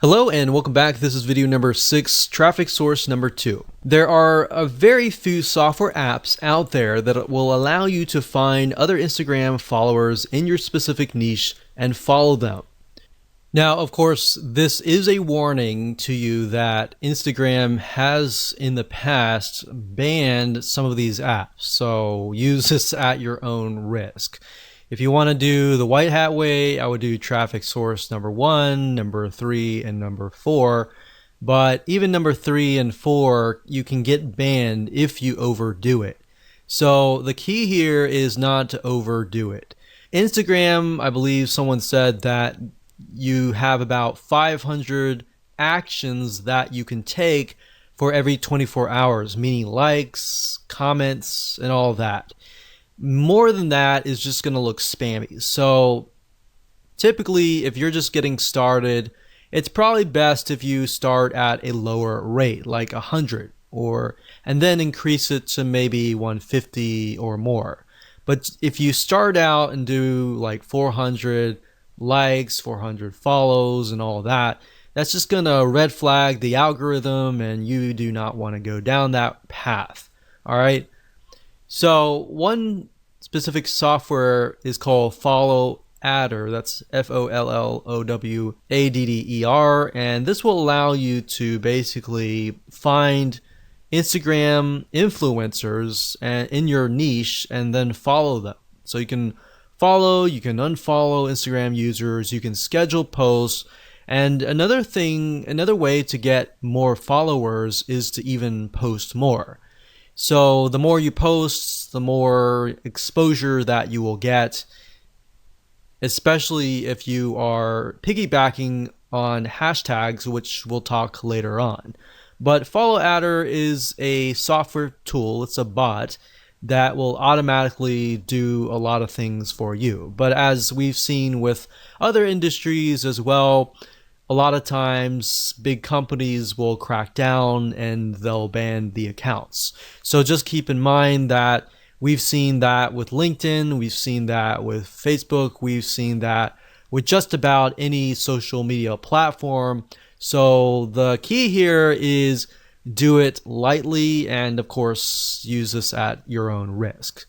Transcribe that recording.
Hello and welcome back. This is video number 6, traffic source number 2. There are a very few software apps out there that will allow you to find other Instagram followers in your specific niche and follow them. Now, of course, this is a warning to you that Instagram has in the past banned some of these apps, so use this at your own risk. If you want to do the white hat way, I would do traffic source number 1, number 3, and number 4. But even number 3 and 4, you can get banned if you overdo it. So the key here is not to overdo it. Instagram, I believe someone said that you have about 500 actions that you can take for every 24 hours, meaning likes, comments, and all that. More than that is just going to look spammy. So typically, if you're just getting started, it's probably best if you start at a lower rate, like 100, and then increase it to maybe 150 or more. But if you start out and do like 400 likes, 400 follows, and all that, that's just going to red flag the algorithm, and you do not want to go down that path. All right. So one specific software is called FollowAdder. That's FollowAdder, and this will allow you to basically find Instagram influencers in your niche and then follow them. So you can follow, you can unfollow Instagram users, you can schedule posts, and another way to get more followers is to even post more. So the more you post, the more exposure that you will get, especially if you are piggybacking on hashtags, which we'll talk later on. But FollowAdder is a software tool, it's a bot that will automatically do a lot of things for you. But as we've seen with other industries as well, a lot of times big companies will crack down and they'll ban the accounts. So just keep in mind that we've seen that with LinkedIn, we've seen that with Facebook, we've seen that with just about any social media platform. So the key here is do it lightly and of course use this at your own risk.